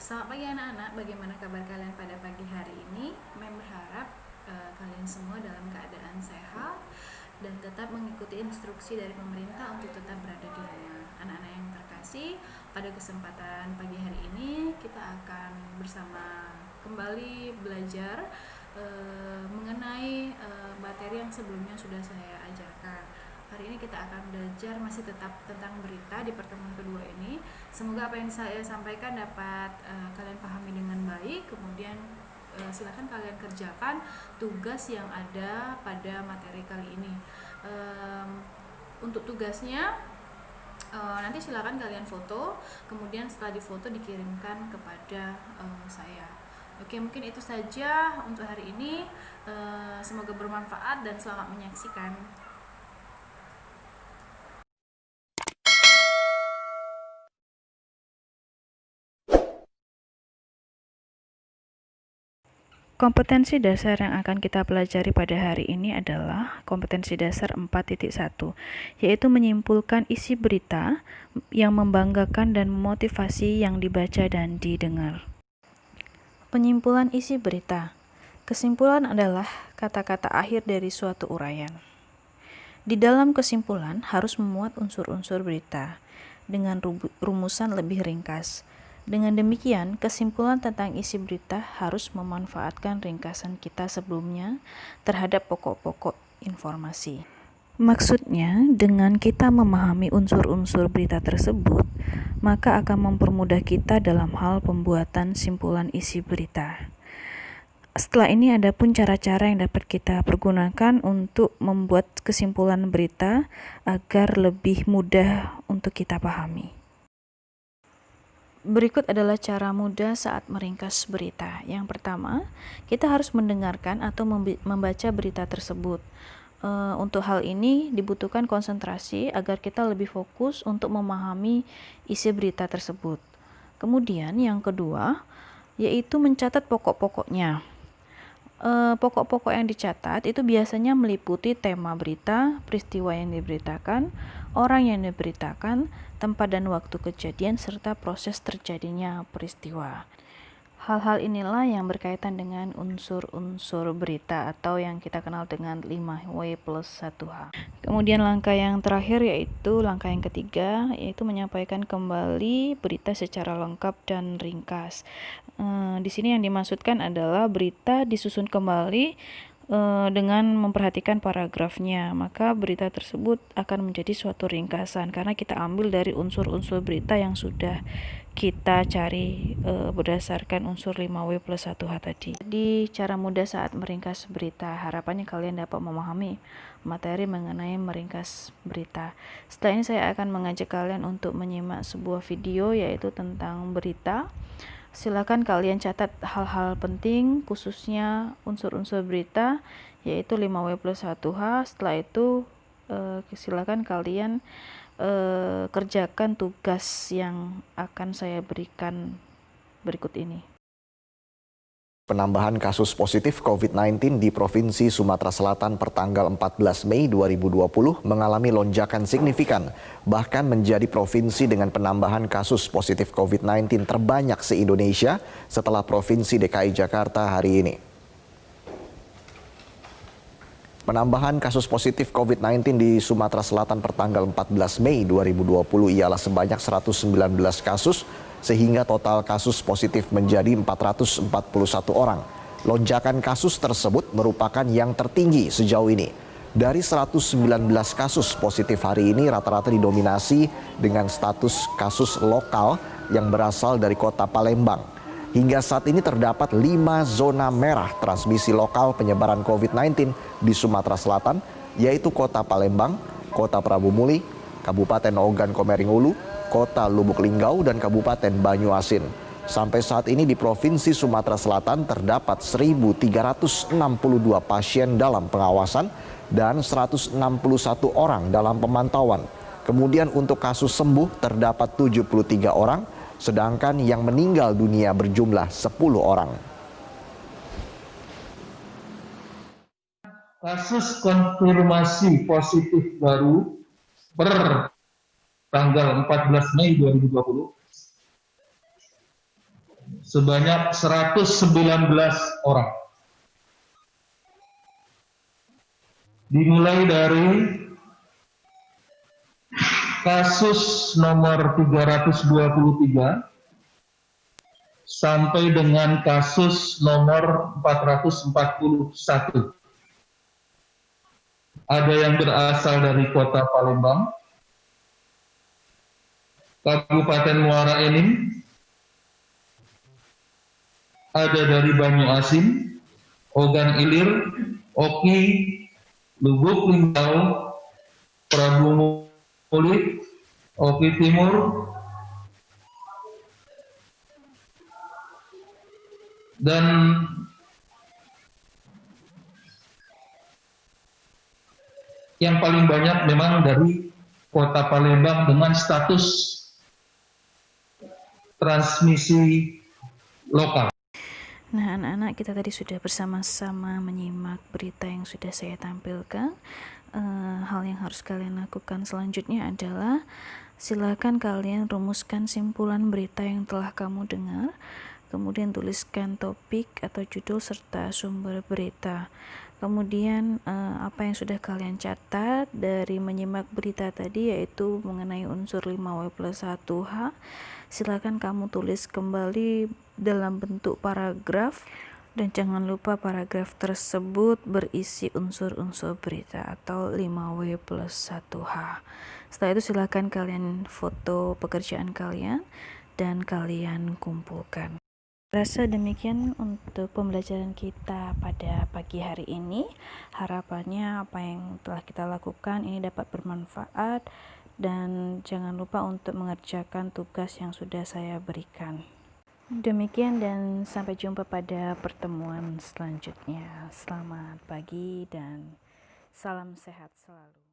Selamat pagi anak-anak, bagaimana kabar kalian pada pagi hari ini? Mem berharap kalian semua dalam keadaan sehat dan tetap mengikuti instruksi dari pemerintah untuk tetap berada di rumah. Anak-anak yang terkasih, pada kesempatan pagi hari ini kita akan bersama kembali belajar mengenai materi yang sebelumnya sudah saya ajarkan. Hari ini kita akan belajar masih tetap tentang berita di pertemuan kedua ini. Semoga apa yang saya sampaikan dapat kalian pahami dengan baik. Kemudian silakan kalian kerjakan tugas yang ada pada materi kali ini. Untuk tugasnya nanti silakan kalian foto, kemudian setelah difoto dikirimkan kepada saya. Oke, mungkin itu saja untuk hari ini. Semoga bermanfaat dan selamat menyaksikan. Kompetensi dasar yang akan kita pelajari pada hari ini adalah kompetensi dasar 4.1, yaitu menyimpulkan isi berita yang membanggakan dan memotivasi yang dibaca dan didengar. Penyimpulan isi berita. Kesimpulan adalah kata-kata akhir dari suatu uraian. Di dalam kesimpulan harus memuat unsur-unsur berita dengan rumusan lebih ringkas. Dengan demikian, kesimpulan tentang isi berita harus memanfaatkan ringkasan kita sebelumnya terhadap pokok-pokok informasi. Maksudnya, dengan kita memahami unsur-unsur berita tersebut, maka akan mempermudah kita dalam hal pembuatan simpulan isi berita. Setelah ini ada pun cara-cara yang dapat kita pergunakan untuk membuat kesimpulan berita agar lebih mudah untuk kita pahami. Berikut adalah cara mudah saat meringkas berita. Yang pertama, kita harus mendengarkan atau membaca berita tersebut. Untuk hal ini dibutuhkan konsentrasi agar kita lebih fokus untuk memahami isi berita tersebut. Kemudian yang kedua, yaitu mencatat pokok-pokoknya. Pokok-pokok yang dicatat itu biasanya meliputi tema berita, peristiwa yang diberitakan, orang yang diberitakan, tempat dan waktu kejadian, serta proses terjadinya peristiwa. Hal-hal inilah yang berkaitan dengan unsur-unsur berita atau yang kita kenal dengan 5W plus 1H. Kemudian langkah yang terakhir yaitu langkah yang ketiga, yaitu menyampaikan kembali berita secara lengkap dan ringkas. Di sini yang dimaksudkan adalah berita disusun kembali dengan memperhatikan paragrafnya, maka berita tersebut akan menjadi suatu ringkasan karena kita ambil dari unsur-unsur berita yang sudah kita cari berdasarkan unsur 5W plus 1H tadi. Jadi cara mudah saat meringkas berita, harapannya kalian dapat memahami materi mengenai meringkas berita. Setelah ini saya akan mengajak kalian untuk menyimak sebuah video yaitu tentang berita. Silakan kalian catat hal-hal penting khususnya unsur-unsur berita yaitu 5W plus 1H. Setelah itu silakan kalian kerjakan tugas yang akan saya berikan berikut ini. Penambahan kasus positif COVID-19 di Provinsi Sumatera Selatan pertanggal 14 Mei 2020 mengalami lonjakan signifikan, bahkan menjadi provinsi dengan penambahan kasus positif COVID-19 terbanyak se-Indonesia setelah Provinsi DKI Jakarta hari ini. Penambahan kasus positif COVID-19 di Sumatera Selatan pertanggal 14 Mei 2020 ialah sebanyak 119 kasus, sehingga total kasus positif menjadi 441 orang. Lonjakan kasus tersebut merupakan yang tertinggi sejauh ini. Dari 119 kasus positif hari ini, rata-rata didominasi dengan status kasus lokal yang berasal dari kota Palembang. Hingga saat ini terdapat 5 zona merah transmisi lokal penyebaran COVID-19 di Sumatera Selatan, yaitu Kota Palembang, Kota Prabu Muli, Kabupaten Ogan Komering Ulu, Kota Lubuk Linggau, dan Kabupaten Banyuasin. Sampai saat ini di Provinsi Sumatera Selatan terdapat 1.362 pasien dalam pengawasan dan 161 orang dalam pemantauan. Kemudian untuk kasus sembuh terdapat 73 orang, sedangkan yang meninggal dunia berjumlah 10 orang. Kasus konfirmasi positif baru per tanggal 14 Mei 2020 sebanyak 119 orang. Dimulai dari kasus nomor 323 sampai dengan kasus nomor 441. Ada yang berasal dari Kota Palembang, Kabupaten Muara Enim, ada dari Banyu Asin, Ogan Ilir, Oki, Lubuk Linggau, Prabu Mulih, Oki Timur, dan yang paling banyak memang dari Kota Palembang dengan status transmisi lokal. Nah, anak-anak, kita tadi sudah bersama-sama menyimak berita yang sudah saya tampilkan. Hal yang harus kalian lakukan selanjutnya adalah silakan kalian rumuskan simpulan berita yang telah kamu dengar, kemudian tuliskan topik atau judul serta sumber berita. Kemudian apa yang sudah kalian catat dari menyimak berita tadi, yaitu mengenai unsur 5W+1H, silakan kamu tulis kembali dalam bentuk paragraf, dan jangan lupa paragraf tersebut berisi unsur-unsur berita atau 5W+1H. Setelah itu silakan kalian foto pekerjaan kalian dan kalian kumpulkan. Rasa demikian untuk pembelajaran kita pada pagi hari ini. Harapannya apa yang telah kita lakukan ini dapat bermanfaat, dan jangan lupa untuk mengerjakan tugas yang sudah saya berikan. Demikian dan sampai jumpa pada pertemuan selanjutnya. Selamat pagi dan salam sehat selalu.